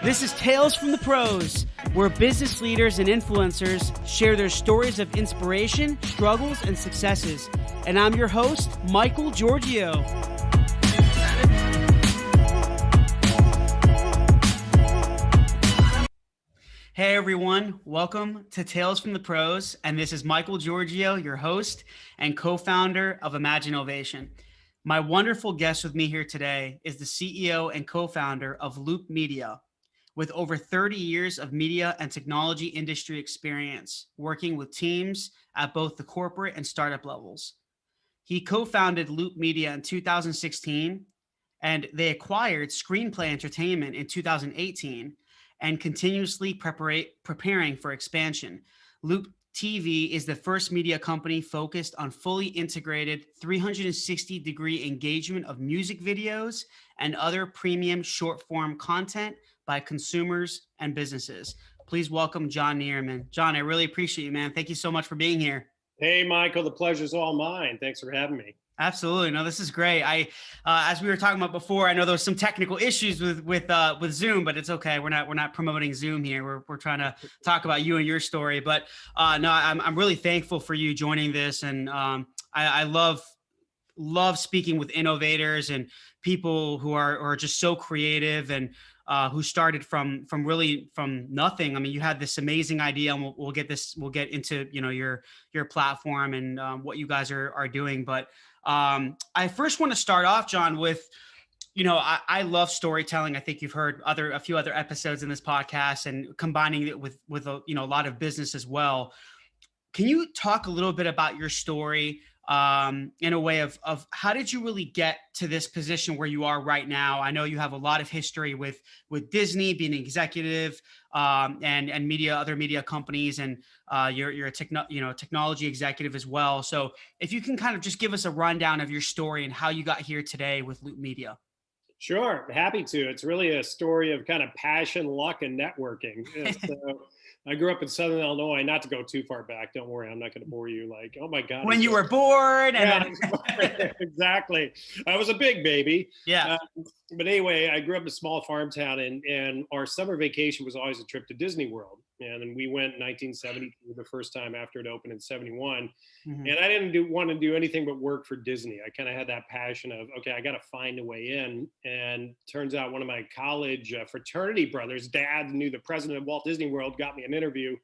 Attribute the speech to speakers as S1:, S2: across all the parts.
S1: This is Tales from the Pros, where business leaders and influencers share their stories of inspiration, struggles, and successes. And I'm your host, Michael Giorgio. Hey everyone, welcome to Tales from the Pros, and this is Michael Giorgio, your host and co-founder of Imagine Ovation. My wonderful guest with me here today is the CEO and co-founder of Loop Media, with over 30 years of media and technology industry experience, working with teams at both the corporate and startup levels. He co-founded Loop Media in 2016, and they acquired Screenplay Entertainment in 2018, and continuously preparing for expansion. Loop TV is the first media company focused on fully integrated 360-degree engagement of music videos and other premium short-form content by consumers and businesses. Please welcome Jon Niermann. Jon, I really appreciate you, man. Thank you so much for being here.
S2: Hey, Michael, the pleasure's all mine. Thanks for having me.
S1: Absolutely. No, this is great. As we were talking about before, I know there was some technical issues with Zoom, but it's okay. We're not promoting Zoom here. We're trying to talk about you and your story. But no, I'm really thankful for you joining this, and I love speaking with innovators and people who are just so creative and who started from nothing. I mean, you had this amazing idea, and we'll get into your platform and what you guys are doing, but. I first want to start off, Jon, with, I love storytelling. I think you've heard a few other episodes in this podcast and combining it with a lot of business as well. Can you talk a little bit about your story in a way of how did you really get to this position where you are right now? I know you have a lot of history with Disney, being an executive, and other media companies, and you're a technology executive as well. So if you can kind of just give us a rundown of your story and how you got here today with Loop Media.
S2: Sure, happy to. It's really a story of kind of passion, luck, and networking. So I grew up in Southern Illinois, not to go too far back. Don't worry, I'm not going to bore you like, oh my God.
S1: When you were born.
S2: Exactly. I was a big baby.
S1: Yeah.
S2: But anyway, I grew up in a small farm town, and our summer vacation was always a trip to Disney World. And then we went in 1972, the first time after it opened in 71. Mm-hmm. And I didn't want to do anything but work for Disney. I kind of had that passion of, okay, I got to find a way in. And turns out one of my college fraternity brothers' dad knew the president of Walt Disney World, got me an interview.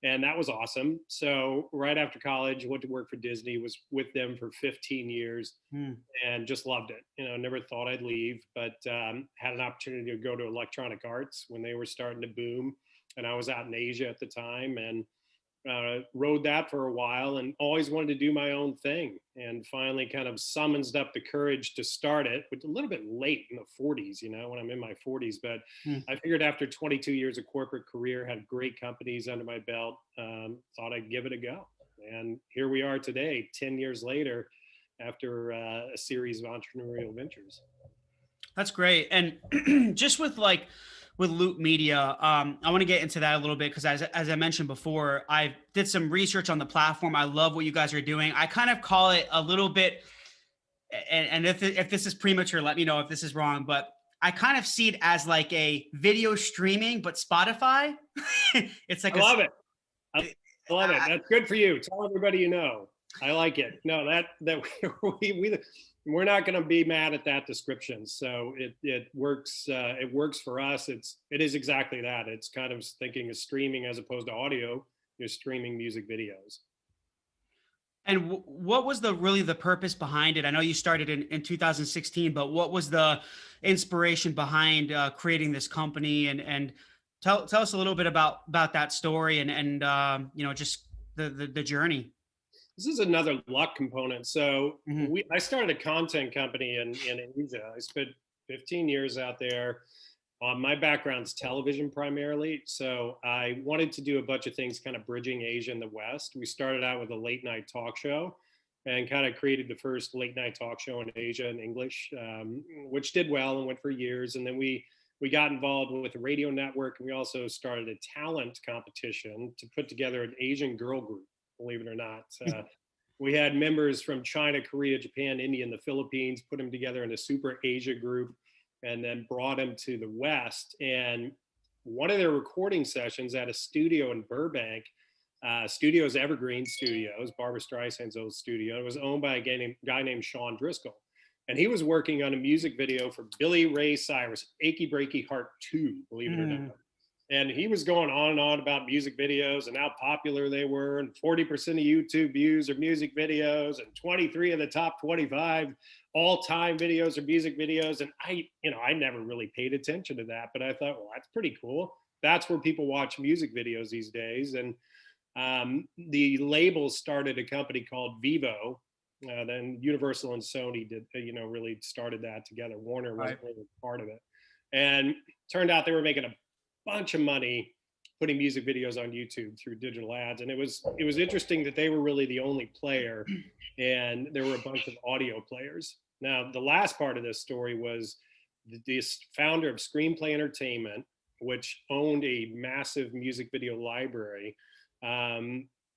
S2: And that was awesome. So right after college, went to work for Disney, was with them for 15 years and just loved it. Never thought I'd leave, but had an opportunity to go to Electronic Arts when they were starting to boom. And I was out in Asia at the time and rode that for a while and always wanted to do my own thing. And finally kind of summons up the courage to start it, which a little bit late in the 40s, when I'm in my 40s. But I figured after 22 years of corporate career, had great companies under my belt, thought I'd give it a go. And here we are today, 10 years later, after a series of entrepreneurial ventures.
S1: That's great. And just with Loop Media, I want to get into that a little bit because as I mentioned before, I did some research on the platform. I love what you guys are doing. I kind of call it a little bit, and if this is premature, let me know if this is wrong, but I kind of see it as like a video streaming, but Spotify. It's like
S2: I love it. I love it. That's good for you. Tell everybody you know. I like it. No, that we're not going to be mad at that description. So it works. It works for us. It is exactly that. It's kind of thinking of streaming as opposed to audio. You're streaming music videos.
S1: And what was really the purpose behind it? I know you started in 2016, but what was the inspiration behind creating this company? And tell us a little bit about that story and just the journey.
S2: This is another luck component. So I started a content company in Asia. I spent 15 years out there. My background's television primarily. So I wanted to do a bunch of things kind of bridging Asia and the West. We started out with a late night talk show and kind of created the first late night talk show in Asia in English, which did well and went for years. And then we got involved with the radio network. And we also started a talent competition to put together an Asian girl group. Believe it or not. We had members from China, Korea, Japan, India, and the Philippines, put them together in a super Asia group, and then brought them to the West. And one of their recording sessions at a studio in Burbank. Studio's Evergreen Studios, Barbara Streisand's old studio. It was owned by a guy named Sean Driscoll. And he was working on a music video for Billy Ray Cyrus, Achy Breaky Heart 2, believe it or not. And he was going on and on about music videos and how popular they were. And 40% of YouTube views are music videos, and 23 of the top 25 all-time videos are music videos. And I never really paid attention to that, but I thought, well, that's pretty cool. That's where people watch music videos these days. And the labels started a company called Vivo. Then Universal and Sony did, really started that together. Warner wasn't really part of it. And turned out they were making a bunch of money putting music videos on YouTube through digital ads. And it was interesting that they were really the only player, and there were a bunch of audio players. Now, the last part of this story was this founder of Screenplay Entertainment, which owned a massive music video library,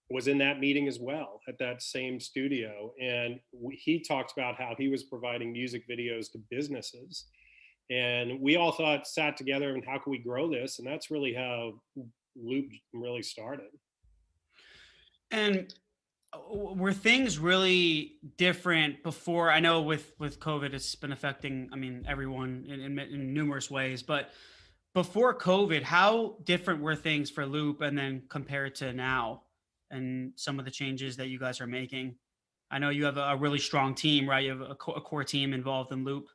S2: was in that meeting as well at that same studio. And he talked about how he was providing music videos to businesses. And we all sat together, and how can we grow this? And that's really how Loop really started.
S1: And were things really different before? I know with COVID, it's been affecting, everyone in numerous ways, but before COVID, how different were things for Loop, and then compared to now and some of the changes that you guys are making? I know you have a really strong team, right? You have a core team involved in Loop.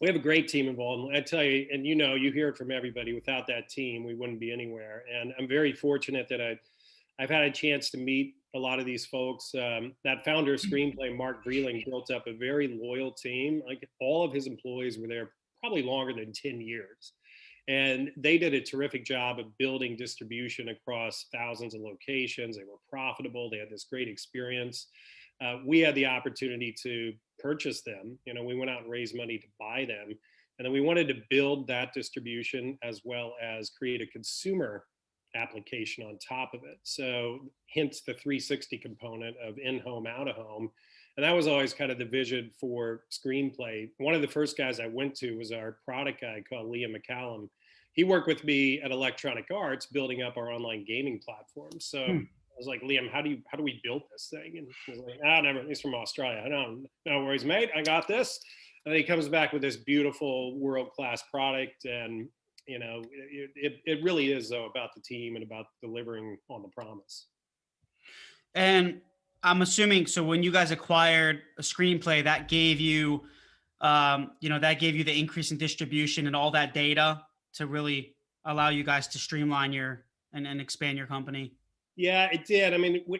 S2: We have a great team involved. I tell you, and you hear it from everybody, without that team, we wouldn't be anywhere. And I'm very fortunate that I've had a chance to meet a lot of these folks. That founder of Screenplay, Mark Vreeling, built up a very loyal team. Like, all of his employees were there probably longer than 10 years. And they did a terrific job of building distribution across thousands of locations. They were profitable. They had this great experience. We had the opportunity to purchase them. We went out and raised money to buy them. And then we wanted to build that distribution as well as create a consumer application on top of it. So hence the 360 component of in-home, out-of-home. And that was always kind of the vision for Screenplay. One of the first guys I went to was our product guy called Liam McCallum. He worked with me at Electronic Arts building up our online gaming platform. So I was like, Liam, how do we build this thing? And he was like, never. He's from Australia. No worries, mate. I got this. And then he comes back with this beautiful world-class product. And it really is, though, about the team and about delivering on the promise.
S1: And I'm assuming, so when you guys acquired a Screenplay, that gave you, the increase in distribution and all that data to really allow you guys to streamline and expand your company.
S2: Yeah, it did.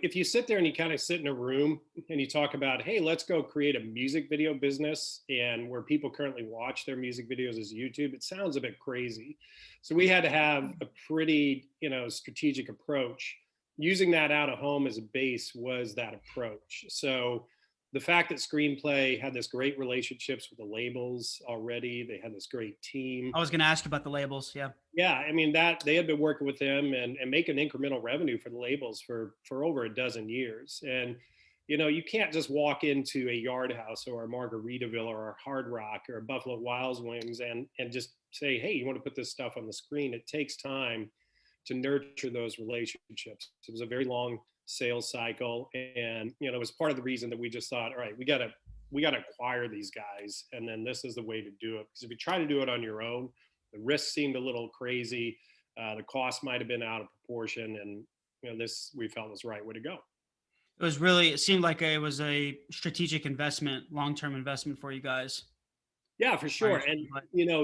S2: If you sit there and you kind of sit in a room and you talk about, hey, let's go create a music video business, and where people currently watch their music videos is YouTube, it sounds a bit crazy. So we had to have a pretty, strategic approach. Using that out of home as a base was that approach. So the fact that Screenplay had this great relationships with the labels already, they had this great team.
S1: I was going to ask you about the labels. Yeah.
S2: Yeah. That they had been working with them and making incremental revenue for the labels for over a dozen years. And, you can't just walk into a Yard House or a Margaritaville or a Hard Rock or a Buffalo Wild Wings and just say, hey, you want to put this stuff on the screen? It takes time to nurture those relationships. It was a very long sales cycle, and it was part of the reason that we just thought, all right, we got to acquire these guys, and then this is the way to do it. Because if you try to do it on your own, the risks seemed a little crazy, the cost might have been out of proportion, and this we felt was the right way to go.
S1: It seemed like it was a strategic investment, long-term investment for you guys.
S2: Yeah, for sure. And,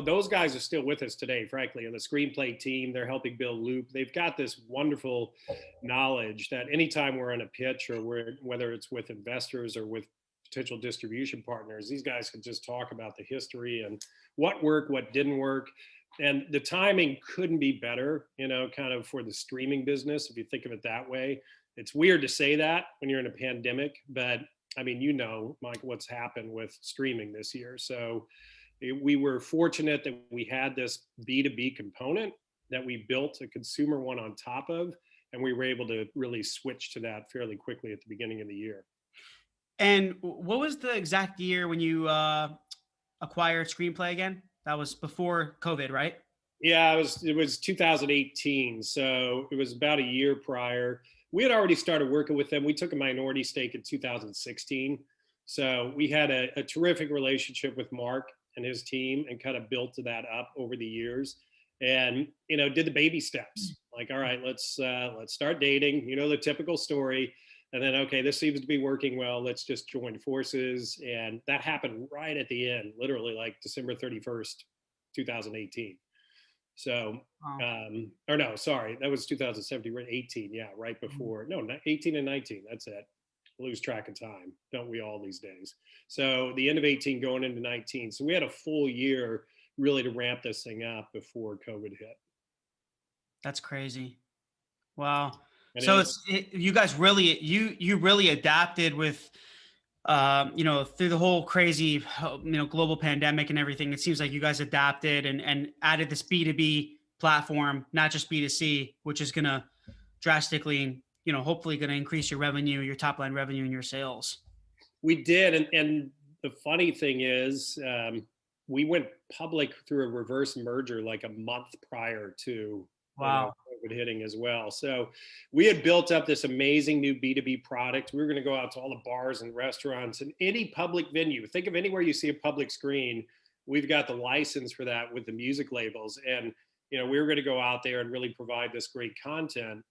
S2: those guys are still with us today, frankly. And the Screenplay team, they're helping build Loop. They've got this wonderful knowledge that anytime we're in a pitch, or whether it's with investors or with potential distribution partners, these guys can just talk about the history and what worked, what didn't work. And the timing couldn't be better, kind of for the streaming business, if you think of it that way. It's weird to say that when you're in a pandemic, but Mike, what's happened with streaming this year. So we were fortunate that we had this B2B component that we built a consumer one on top of, and we were able to really switch to that fairly quickly at the beginning of the year.
S1: And what was the exact year when you acquired Screenplay again? That was before COVID, right?
S2: Yeah, it was 2018, so it was about a year prior. We had already started working with them. We took a minority stake in 2016, so we had a terrific relationship with Mark and his team, and kind of built that up over the years. And did the baby steps. Like, all right, let's start dating. The typical story. And then, okay, this seems to be working well. Let's just join forces. And that happened right at the end, literally like December 31st, 2018. So,
S1: Wow.
S2: or no, sorry, that was 2017, 18. Yeah, right before, no, 18 and 19. That's it. Lose track of time, don't we all these days? So the end of 18 going into 19. So we had a full year really to ramp this thing up before COVID hit.
S1: That's crazy. Wow.
S2: It
S1: So
S2: is.
S1: you guys really you really adapted with through the whole crazy global pandemic and everything. It seems like you guys adapted and added this B2B platform, not just B2C, which is going to drastically, hopefully going to increase your revenue, your top line revenue and your sales.
S2: We did. And the funny thing is, we went public through a reverse merger like a month prior to
S1: Wow.
S2: COVID hitting as well. So we had built up this amazing new B2B product. We were going to go out to all the bars and restaurants and any public venue. Think of anywhere you see a public screen. We've got the license for that with the music labels. And, we were going to go out there and really provide this great content.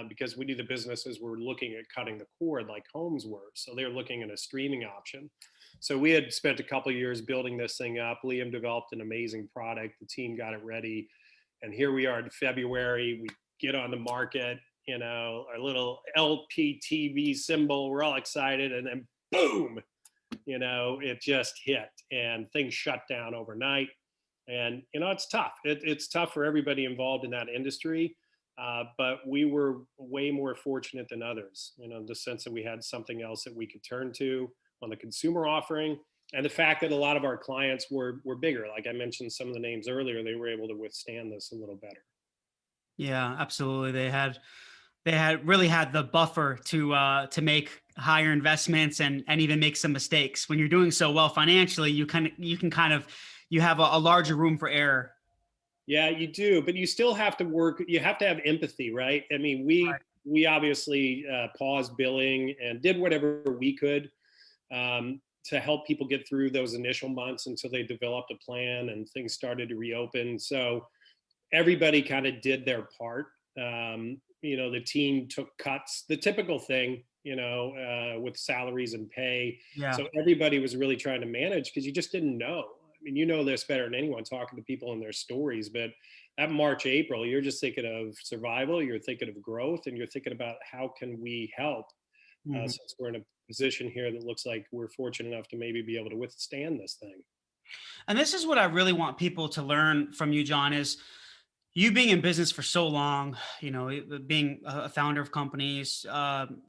S2: Because we knew the businesses were looking at cutting the cord like homes were. So they were looking at a streaming option. So we had spent a couple of years building this thing up. Liam developed an amazing product. The team got it ready. And here we are in February. We get on the market, our little LPTV symbol. We're all excited. And then boom, it just hit and things shut down overnight. And, it's tough. It's tough for everybody involved in that industry. But we were way more fortunate than others, in the sense that we had something else that we could turn to on the consumer offering. And the fact that a lot of our clients were bigger, like I mentioned some of the names earlier, they were able to withstand this a little better.
S1: Yeah, absolutely. They had really had the buffer to make higher investments and even make some mistakes. When you're doing so well financially, you have a larger room for error.
S2: Yeah, you do, but you still have to work. You have to have empathy, right? I mean, we obviously paused billing and did whatever we could to help people get through those initial months until they developed a plan and things started to reopen. So everybody kind of did their part. The team took cuts, the typical thing, with salaries and pay.
S1: Yeah.
S2: So everybody was really trying to manage because you just didn't know. I mean, you know this better than anyone talking to people and their stories, but at March, April, you're just thinking of survival, you're thinking of growth, and you're thinking about how can we help since we're in a position here that looks like we're fortunate enough to maybe be able to withstand this thing.
S1: And this is what I really want people to learn from you, Jon, is you being in business for so long, being a founder of companies,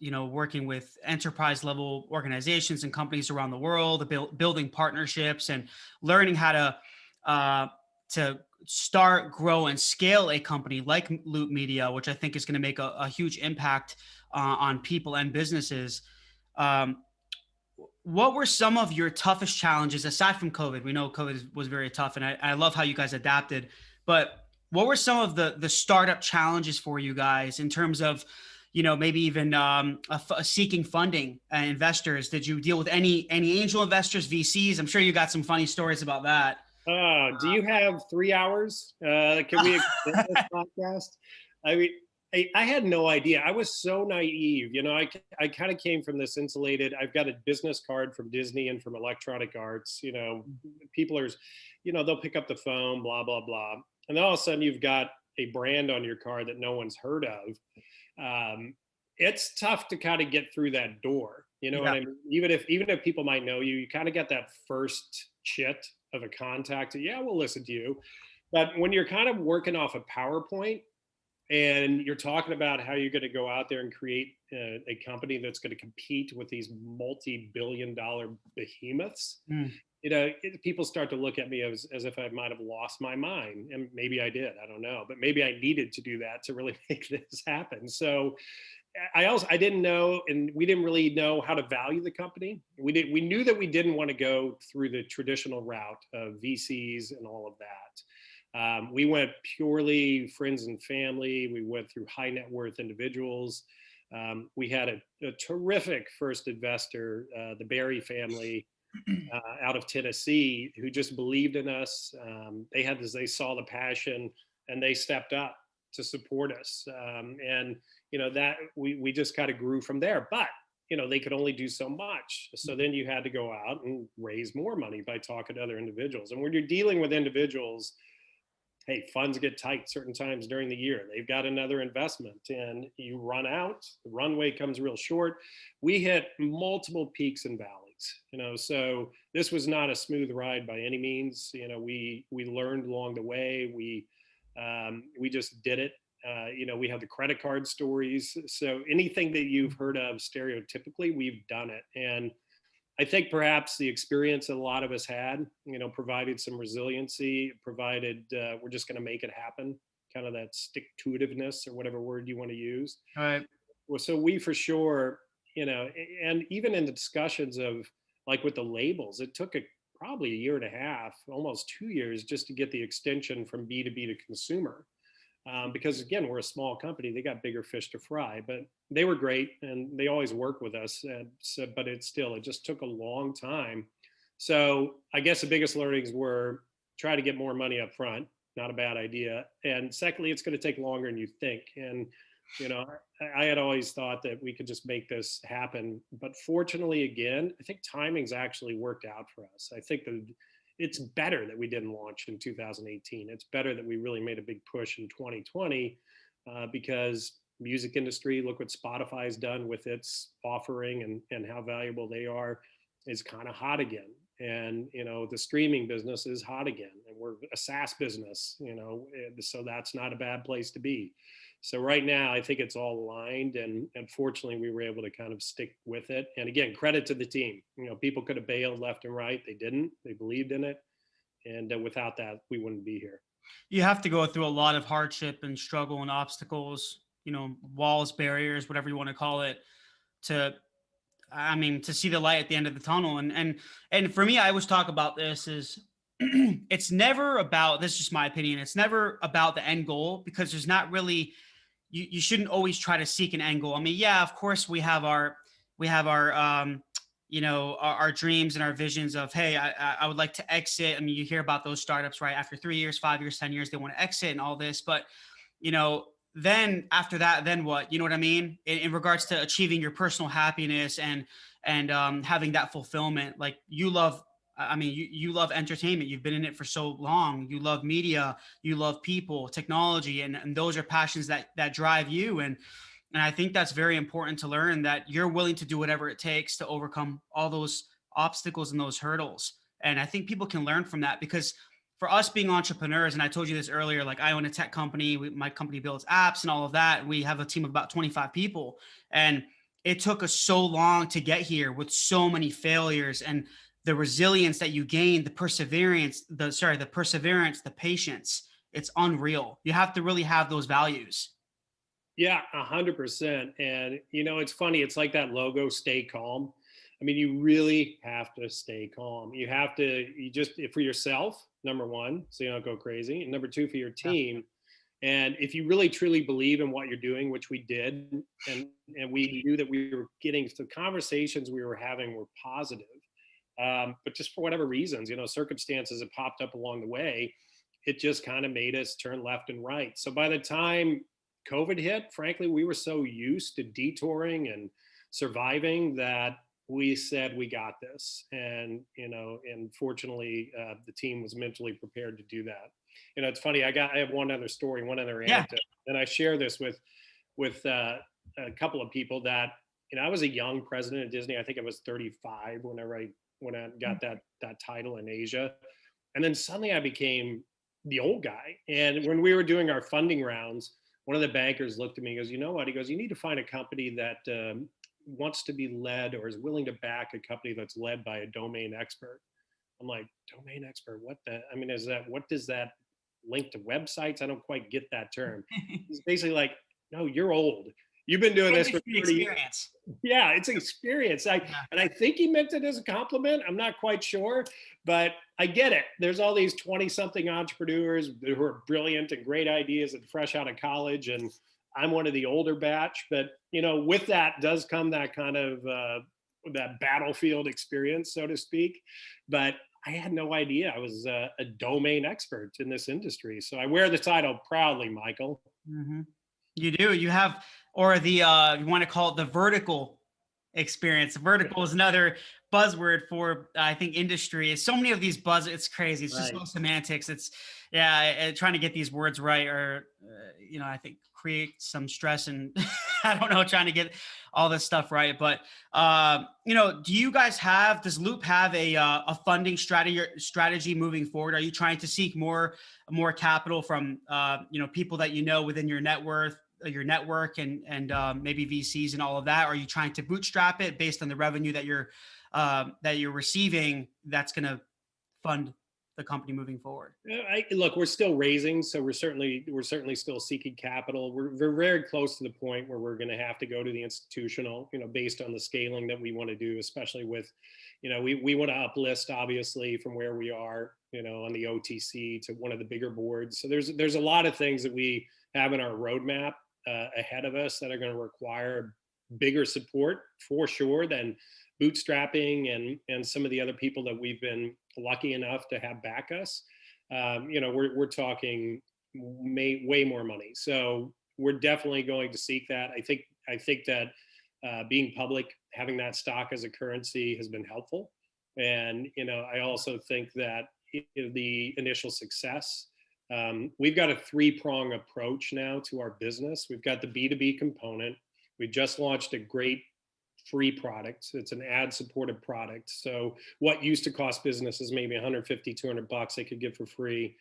S1: working with enterprise level organizations and companies around the world, building partnerships and learning how to start, grow, and scale a company like Loop Media, which I think is going to make a huge impact on people and businesses. What were some of your toughest challenges aside from COVID? We know COVID was very tough, and I love how you guys adapted, but what were some of the startup challenges for you guys in terms of, maybe even seeking funding investors? Did you deal with any angel investors, VCs? I'm sure you got some funny stories about that.
S2: Do you have 3 hours? Can we extend this podcast? I mean, I had no idea. I was so naive. I kind of came from this insulated. I've got a business card from Disney and from Electronic Arts. People are, they'll pick up the phone, blah, blah, blah. And then all of a sudden you've got a brand on your card that no one's heard of. It's tough to kind of get through that door. You know what I mean? Even if people might know you, you kind of get that first chit of a contact. Yeah, we'll listen to you. But when you're kind of working off a PowerPoint and you're talking about how you're going to go out there and create a company that's going to compete with these multi-billion-dollar behemoths, people start to look at me as if I might have lost my mind. And maybe I did, I don't know, but maybe I needed to do that to really make this happen. So I didn't know, and we didn't really know how to value the company. We knew that we didn't want to go through the traditional route of VCs and all of that. We went purely friends and family. We went through high net worth individuals. We had a terrific first investor, the Barry family, out of Tennessee, who just believed in us. They saw the passion, and they stepped up to support us. And that we just kind of grew from there. But they could only do so much. So then you had to go out and raise more money by talking to other individuals. And when you're dealing with individuals, hey, funds get tight certain times during the year. They've got another investment and you run out, the runway comes real short. We hit multiple peaks and valleys, so this was not a smooth ride by any means. We learned along the way. We just did it. We have the credit card stories. So anything that you've heard of stereotypically, we've done it. And I think perhaps the experience that a lot of us had, provided some resiliency, provided we're just going to make it happen, kind of that stick-to-itiveness or whatever word you want to use.
S1: All right.
S2: Well, so we for sure, and even in the discussions of like with the labels, it took probably a year and a half, almost 2 years just to get the extension from B2B to consumer. Because again, we're a small company, they got bigger fish to fry, but they were great and they always work with us. But it just took a long time. So I guess the biggest learnings were try to get more money up front, not a bad idea. And secondly, it's going to take longer than you think. And, I had always thought that we could just make this happen. But fortunately, again, I think timing's actually worked out for us. I think that it's better that we didn't launch in 2018. It's better that we really made a big push in 2020 because music industry, look what Spotify's done with its offering and how valuable they are, is kind of hot again. And, the streaming business is hot again. And we're a SaaS business, so that's not a bad place to be. So right now, I think it's all aligned. And fortunately, we were able to kind of stick with it. And again, credit to the team. People could have bailed left and right. They didn't. They believed in it. And without that, we wouldn't be here.
S1: You have to go through a lot of hardship and struggle and obstacles, walls, barriers, whatever you want to call it, to see the light at the end of the tunnel. And for me, I always talk about this is it's never about, this is just my opinion, it's never about the end goal, because there's not really, you shouldn't always try to seek an end goal. I mean, yeah, of course we have our our dreams and our visions of, hey, I would like to exit. I mean, you hear about those startups, right? After 3 years, 5 years, 10 years, they want to exit and all this, but then after that, then what? You know what I mean? In regards to achieving your personal happiness and having that fulfillment, like you love entertainment. You've been in it for so long. You love media, you love people, technology, and those are passions that drive you. And I think that's very important to learn, that you're willing to do whatever it takes to overcome all those obstacles and those hurdles. And I think people can learn from that, because for us being entrepreneurs, and I told you this earlier, like I own a tech company, my company builds apps and all of that. We have a team of about 25 people. And it took us so long to get here with so many failures, and the resilience that you gain, the perseverance, the patience, it's unreal. You have to really have those values.
S2: Yeah, 100%. And it's funny. It's like that logo, stay calm. I mean, you really have to stay calm. You just, for yourself, number one, so you don't go crazy. And number two, for your team. And if you really truly believe in what you're doing, which we did, and we knew that we were getting, the conversations we were having were positive. But just for whatever reasons, circumstances that popped up along the way, it just kind of made us turn left and right. So by the time COVID hit, frankly, we were so used to detouring and surviving that we said, we got this. And, and fortunately, the team was mentally prepared to do that. It's funny. I have one other story, one other anecdote, and I share this with a couple of people that, I was a young president of Disney. I think I was 35 when I got that title in Asia. And then suddenly I became the old guy. And when we were doing our funding rounds, one of the bankers looked at me and goes, you know what? He goes, you need to find a company that wants to be led or is willing to back a company that's led by a domain expert. I'm like, domain expert? What does that link to websites? I don't quite get that term. He's basically like, no, you're old. You've been doing this for
S1: Industry
S2: 30 years.
S1: experience.
S2: Yeah, it's an experience. And I think he meant it as a compliment. I'm not quite sure, but I get it. There's all these 20-something entrepreneurs who are brilliant and great ideas and fresh out of college, and I'm one of the older batch. But with that does come that kind of that battlefield experience, so to speak. But I had no idea I was a domain expert in this industry. So I wear the title proudly, Michael.
S1: Mm-hmm. You do. You have, or the you want to call it the vertical experience. Vertical is another buzzword for I think industry. So many of these it's crazy. It's just
S2: Right.
S1: so semantics. It's trying to get these words right, or I think create some stress, and I don't know, trying to get all this stuff right. But do you guys does Loop have a funding strategy moving forward? Are you trying to seek more capital from people that within your network and maybe VCs and all of that? Or are you trying to bootstrap it based on the revenue that you're receiving that's going to fund the company moving forward?
S2: Look, we're still raising, so we're certainly still seeking capital. We're very close to the point where we're going to have to go to the institutional, based on the scaling that we want to do, especially with, we want to uplist obviously from where we are, on the OTC to one of the bigger boards. So there's a lot of things that we have in our roadmap ahead of us that are going to require bigger support for sure than bootstrapping and some of the other people that we've been lucky enough to have back us. We're talking way more money. So we're definitely going to seek that. I think that being public, having that stock as a currency has been helpful. And, I also think that the initial success, we've got a 3-prong approach now to our business. We've got the B2B component. We just launched a great free product. It's an ad-supported product. So what used to cost businesses maybe $150, $200 they could get for free,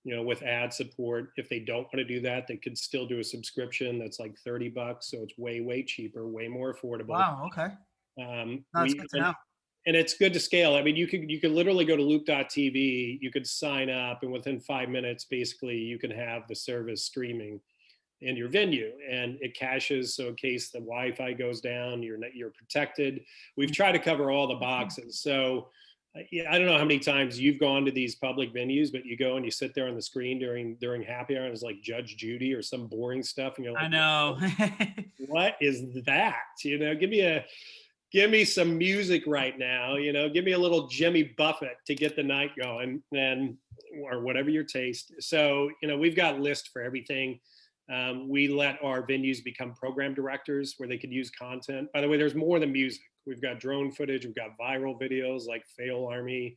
S2: with ad support. If they don't want to do that, they could still do a subscription that's like $30. So it's way cheaper, way more affordable.
S1: Wow. Okay. That's good to know.
S2: And it's good to scale. I mean, you could literally go to loop.tv, you could sign up, and within 5 minutes, basically, you can have the service streaming in your venue, and it caches. So in case the Wi-Fi goes down, you're protected. We've tried to cover all the boxes. So I don't know how many times you've gone to these public venues, but you go and you sit there on the screen during happy hour, and it's like Judge Judy or some boring stuff, and you're like,
S1: I know.
S2: what is that? Give me some music right now. Give me a little Jimmy Buffett to get the night going, or whatever your taste. So we've got lists for everything. We let our venues become program directors where they could use content. By the way, there's more than music. We've got drone footage. We've got viral videos like Fail Army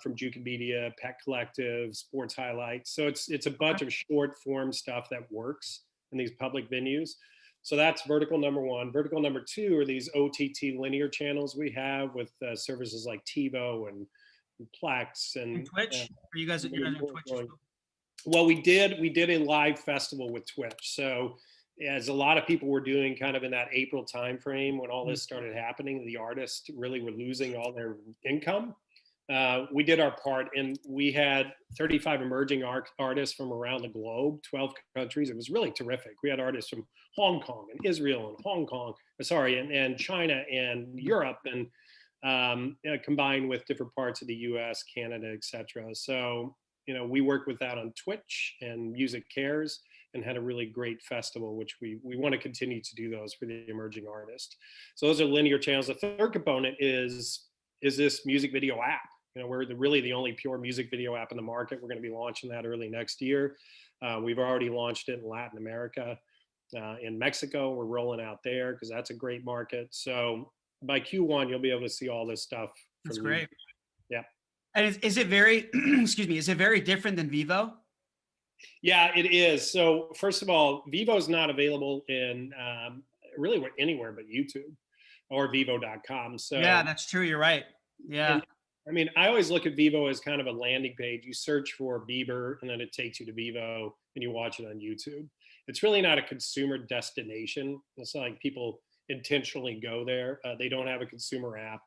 S2: from Juke Media, Pet Collective, sports highlights. So it's a bunch of short form stuff that works in these public venues. So that's vertical number one. Vertical number two are these OTT linear channels we have with services like TiVo and Plex and
S1: Twitch. Are you guys on Twitch?
S2: Well, we did a live festival with Twitch. So as a lot of people were doing kind of in that April timeframe when all this started happening, the artists really were losing all their income. We did our part, and we had 35 emerging artists from around the globe, 12 countries. It was really terrific. We had artists from Hong Kong and Israel and China and Europe, and combined with different parts of the US, Canada, etc. So we worked with that on Twitch and Music Cares, and had a really great festival, which we want to continue to do those for the emerging artists. So those are linear channels. The third component is this music video app. We're really the only pure music video app in the market. We're going to be launching that early next year. We've already launched it in Latin America, in Mexico. We're rolling out there because that's a great market. So by Q1, you'll be able to see all this stuff.
S1: That's great.
S2: Yeah.
S1: And is it very, excuse me, is it very different than Vivo?
S2: Yeah, it is. So first of all, Vivo is not available in really anywhere but YouTube or Vivo.com. So
S1: yeah, that's true. You're right. Yeah.
S2: And, I always look at Vivo as kind of a landing page. You search for Bieber, and then it takes you to Vivo, and you watch it on YouTube. It's really not a consumer destination. It's not like people intentionally go there. They don't have a consumer app.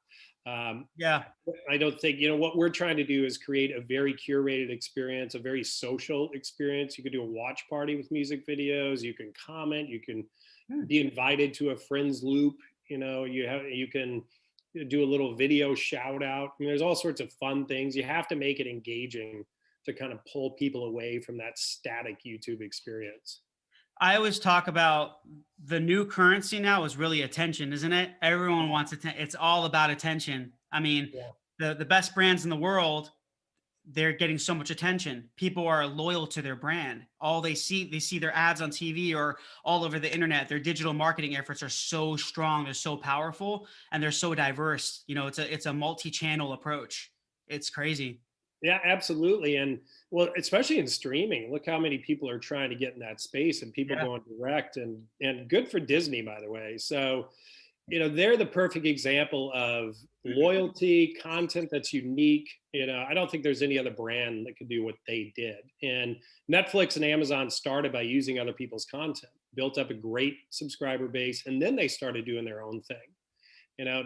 S1: Yeah.
S2: I don't think, what we're trying to do is create a very curated experience, a very social experience. You can do a watch party with music videos. You can comment. You can, be invited to a friend's loop. You can do a little video shout out. I mean, there's all sorts of fun things. You have to make it engaging to kind of pull people away from that static YouTube experience.
S1: I always talk about the new currency now is really attention, isn't it? Everyone wants attention. It's all about attention. I mean,
S2: Yeah.
S1: the best brands in the world, they're getting so much attention. People are loyal to their brand. All they see their ads on TV or all over the internet. Their digital marketing efforts are so strong, they're so powerful, and they're so diverse. It's a multi-channel approach. It's crazy.
S2: Yeah, absolutely. And well, especially in streaming, look how many people are trying to get in that space and people
S1: Yeah.
S2: going direct, and good for Disney, by the way. So, they're the perfect example of loyalty, content that's unique. I don't think there's any other brand that could do what they did. And Netflix and Amazon started by using other people's content, built up a great subscriber base, and then they started doing their own thing.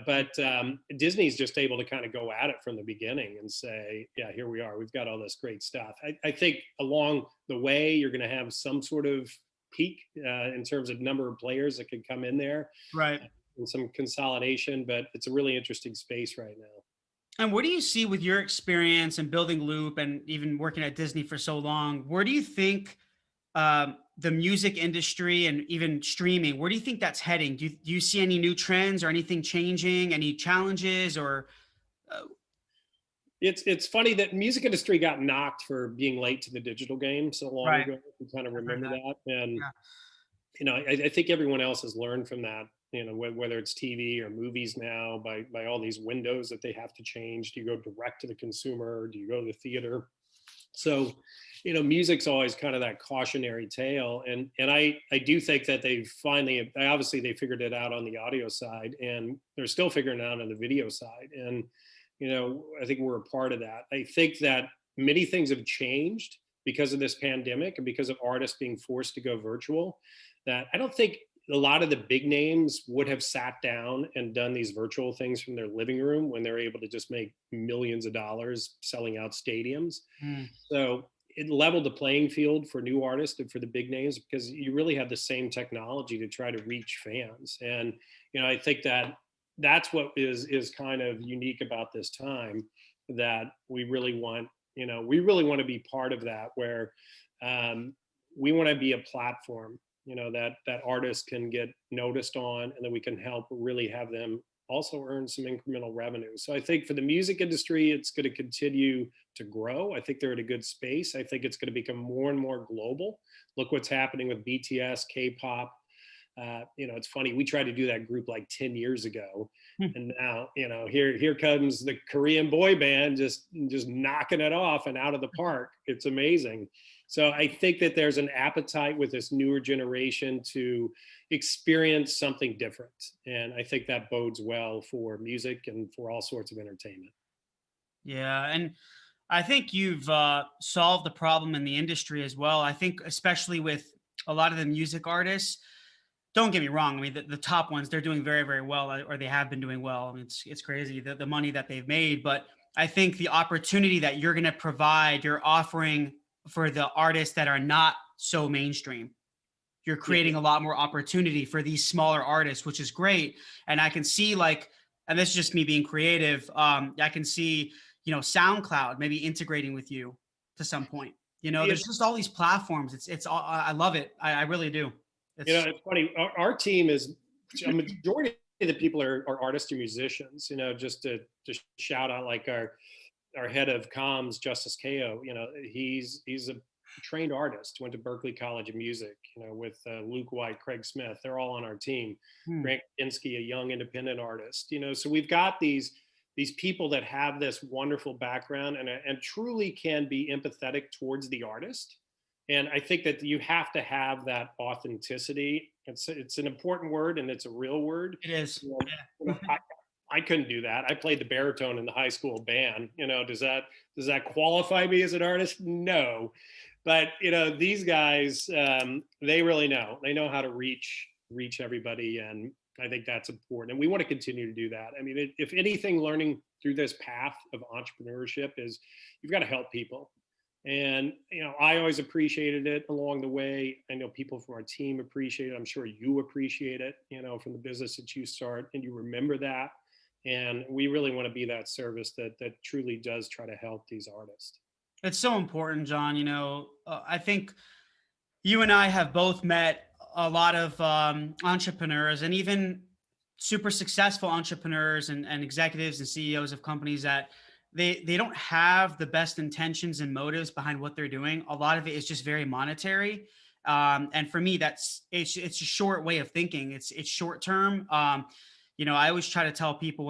S2: But Disney's just able to kind of go at it from the beginning and say, yeah, here we are, we've got all this great stuff. I think along the way you're going to have some sort of peak in terms of number of players that could come in there,
S1: Right.
S2: and some consolidation, but it's a really interesting space right now.
S1: And what do you see with your experience in building Loop and even working at Disney for so long? Where do you think the music industry and even streaming, where do you think that's heading? Do you see any new trends or anything changing, any challenges or?
S2: It's funny that music industry got knocked for being late to the digital game so long
S1: Right.
S2: ago. We kind of
S1: I've heard
S2: remember
S1: that.
S2: that. And,
S1: Yeah.
S2: I think everyone else has learned from that, whether it's TV or movies now, by all these windows that they have to change. Do you go direct to the consumer, or do you go to the theater? So, music's always kind of that cautionary tale. And I do think that obviously they figured it out on the audio side, and they're still figuring it out on the video side. And, I think we're a part of that. I think that many things have changed because of this pandemic and because of artists being forced to go virtual, that I don't think a lot of the big names would have sat down and done these virtual things from their living room when they're able to just make millions of dollars selling out stadiums.
S1: Mm.
S2: So it leveled the playing field for new artists and for the big names, because you really have the same technology to try to reach fans. And, I think that that's what is kind of unique about this time, that we really want to be part of that, where we want to be a platform, that artists can get noticed on, and that we can help really have them also earn some incremental revenue. So I think for the music industry, it's going to continue to grow. I think they're at a good space. I think it's going to become more and more global. Look what's happening with BTS, K-pop. It's funny, we tried to do that group like 10 years ago, and now, here comes the Korean boy band just knocking it off and out of the park. It's amazing. So I think that there's an appetite with this newer generation to experience something different. And I think that bodes well for music and for all sorts of entertainment.
S1: Yeah. And I think you've solved the problem in the industry as well. I think, especially with a lot of the music artists, don't get me wrong. I mean, the top ones, they're doing very, very well, or they have been doing well. I mean, it's crazy the money that they've made. But I think the opportunity that you're going to provide, you're offering for the artists that are not so mainstream. You're creating a lot more opportunity for these smaller artists, which is great. And I can see, and this is just me being creative. I can see, SoundCloud maybe integrating with you to some point. There's just all these platforms. It's all, I love it. I really do.
S2: It's funny. Our team is a majority of the people are artists or musicians. Just to shout out, like our head of comms, Justice Ko. He's a trained artist. Went to Berklee College of Music. With Luke White, Craig Smith. They're all on our team. Grant Kinski, a young independent artist. So we've got these people that have this wonderful background and truly can be empathetic towards the artist. And I think that you have to have that authenticity. It's an important word, and it's a real word.
S1: It is.
S2: I couldn't do that. I played the baritone in the high school band. Does that qualify me as an artist? No. But these guys, they really know. They know how to reach everybody, and I think that's important. And we want to continue to do that. I mean, if anything, learning through this path of entrepreneurship is you've got to help people. And, I always appreciated it along the way. I know people from our team appreciate it. I'm sure you appreciate it, from the business that you start, and you remember that. And we really want to be that service that truly does try to help these artists.
S1: It's so important, John. I think you and I have both met a lot of entrepreneurs, and even super successful entrepreneurs and executives and CEOs of companies that they don't have the best intentions and motives behind what they're doing. A lot of it is just very monetary. And for me, it's a short way of thinking. It's short term. I always try to tell people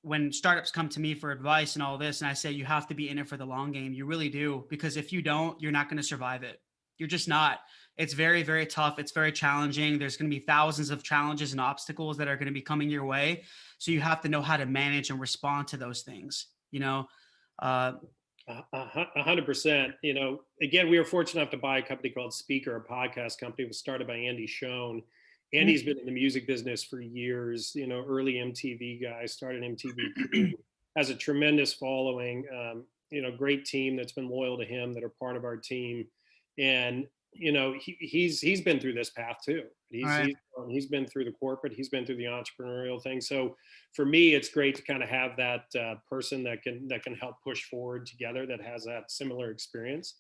S1: when startups come to me for advice and all this, and I say you have to be in it for the long game. You really do, because if you don't, you're not going to survive it. You're just not. It's very, very tough. It's very challenging. There's going to be thousands of challenges and obstacles that are going to be coming your way. So you have to know how to manage and respond to those things.
S2: 100%. Again, we were fortunate enough to buy a company called Speaker, a podcast company. It was started by Andy Schoen. Andy's been in the music business for years, early MTV guy, started MTV, has a tremendous following, great team that's been loyal to him, that are part of our team. And, he's been through this path too. He's been through the corporate, he's been through the entrepreneurial thing. So for me, it's great to kind of have that person that can help push forward together, that has that similar experience.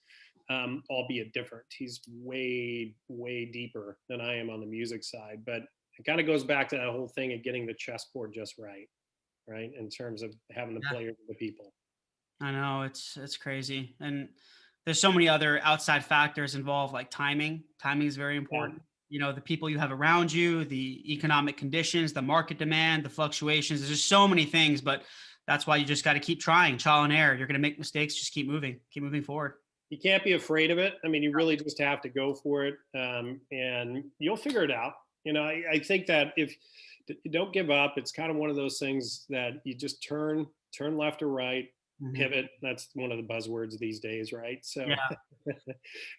S2: Albeit different. He's way, way deeper than I am on the music side. But it kind of goes back to that whole thing of getting the chessboard just right, in terms of having the players and the people.
S1: I know it's crazy. And there's so many other outside factors involved, like timing. Timing is very important. The people you have around you, the economic conditions, the market demand, the fluctuations. There's just so many things, but that's why you just got to keep trying, trial and error. You're going to make mistakes. Just keep moving forward.
S2: You can't be afraid of it. I mean, you really just have to go for it, and you'll figure it out. I think that if you don't give up, it's kind of one of those things that you just turn left or right, pivot. That's one of the buzzwords these days, right? So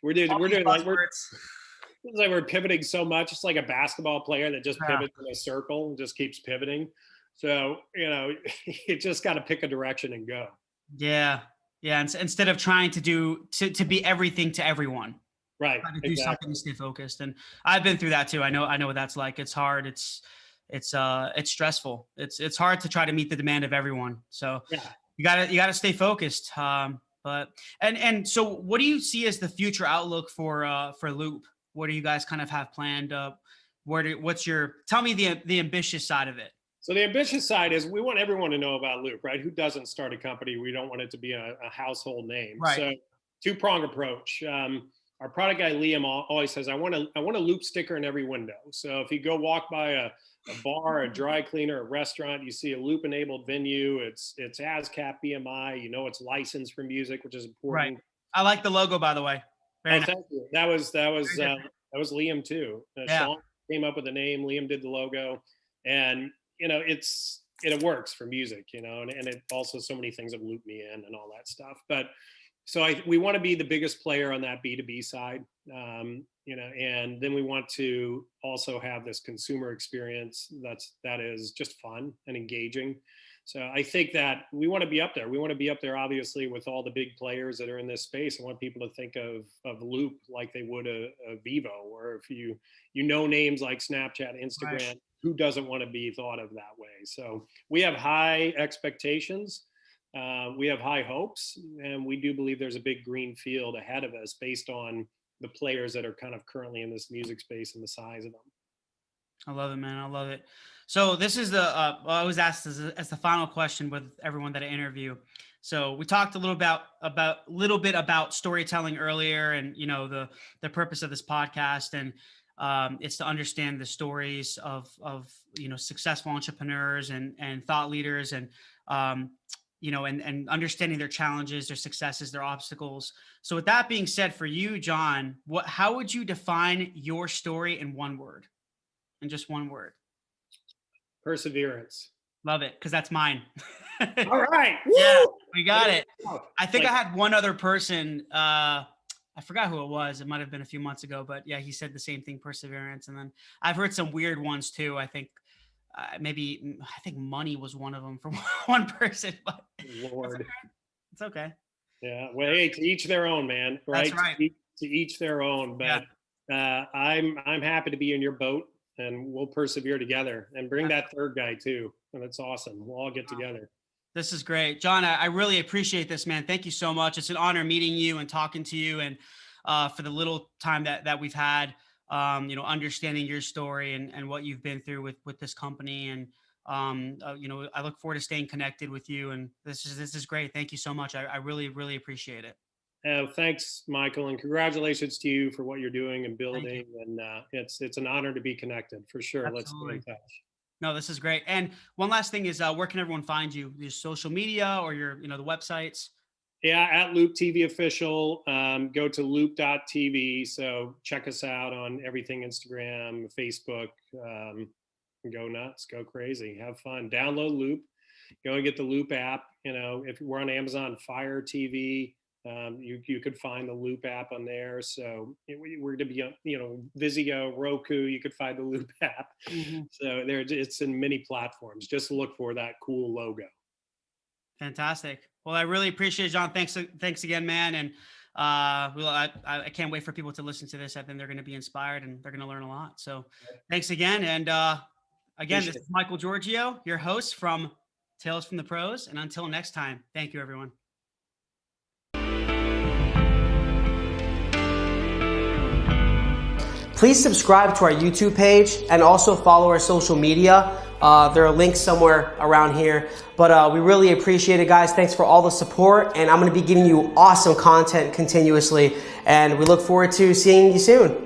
S2: we're doing like we're pivoting so much. It's like a basketball player that just pivots in a circle and just keeps pivoting. So you just got to pick a direction and go.
S1: Yeah. Instead of trying to be everything to everyone,
S2: right?
S1: Try to do something to stay focused. And I've been through that too. I know what that's like. It's hard. It's stressful. It's hard to try to meet the demand of everyone. So you gotta stay focused. So what do you see as the future outlook for Loop? What do you guys kind of have planned? Tell me the ambitious side of it.
S2: So the ambitious side is we want everyone to know about Loop, right? Who doesn't start a company? We don't want it to be a household name.
S1: Right.
S2: So two-pronged approach. Our product guy, Liam, always says, I want a Loop sticker in every window. So if you go walk by a bar, a dry cleaner, a restaurant, you see a Loop-enabled venue, it's ASCAP BMI, it's licensed for music, which is important.
S1: Right. I like the logo, by the way.
S2: Very nice. Thank you. That was Liam too. Sean came up with the name, Liam did the logo. And it works for music, and it also, so many things have looped me in and all that stuff. But so we want to be the biggest player on that B2B side, and then we want to also have this consumer experience that is just fun and engaging. So I think that we want to be up there. We want to be up there, obviously, with all the big players that are in this space. I want people to think of Loop like they would a Vivo, or if you names like Snapchat, Instagram. Right. Who doesn't want to be thought of that way? So we have high expectations. We have high hopes, and we do believe there's a big green field ahead of us based on the players that are kind of currently in this music space and the size of them.
S1: I love it, man. I love it. So this is I was asked as the final question with everyone that I interview. So we talked a little bit about storytelling earlier, and the purpose of this podcast, and it's to understand the stories of successful entrepreneurs and thought leaders, and and understanding their challenges, their successes, their obstacles. So with that being said, for you, John, how would you define your story in one word? In just one word.
S2: Perseverance.
S1: Love it, because that's mine.
S2: All right.
S1: Yeah, we got it. I think I had one other person. I forgot who it was. It might have been a few months ago, but yeah, he said the same thing, perseverance. And then I've heard some weird ones too. I think I think money was one of them from one person, but
S2: Lord.
S1: it's okay.
S2: Yeah. Well, hey, to each their own, man. Right.
S1: That's right.
S2: To each their own. But I'm happy to be in your boat, and we'll persevere together and bring that third guy too. And that's awesome. We'll all get together.
S1: This is great. Jon, I really appreciate this, man. Thank you so much. It's an honor meeting you and talking to you, and for the little time that we've had, understanding your story and what you've been through with this company. And, I look forward to staying connected with you. And this is great. Thank you so much. I really, really appreciate it.
S2: Thanks, Michael, and congratulations to you for what you're doing and building. And it's an honor to be connected for sure.
S1: Absolutely.
S2: Let's stay in touch.
S1: No, this is great. And one last thing is, where can everyone find you? Your social media or your, the websites?
S2: Yeah, at Loop TV Official. Go to loop.tv. So check us out on everything: Instagram, Facebook. Go nuts, go crazy, have fun. Download Loop. Go and get the Loop app. If we're on Amazon Fire TV, you could find the Loop app on there. So we're going to be on, Vizio, Roku. You could find the Loop app. Mm-hmm. So it's in many platforms. Just look for that cool logo.
S1: Fantastic. Well, I really appreciate it, Jon. Thanks again, man. And I can't wait for people to listen to this. I think they're going to be inspired and they're going to learn a lot. So thanks again. And again, this is Michael Giorgio, your host from Tales from the Pros. And until next time, thank you, everyone.
S3: Please subscribe to our YouTube page and also follow our social media. There are links somewhere around here, but we really appreciate it, guys. Thanks for all the support, and I'm going to be giving you awesome content continuously, and we look forward to seeing you soon.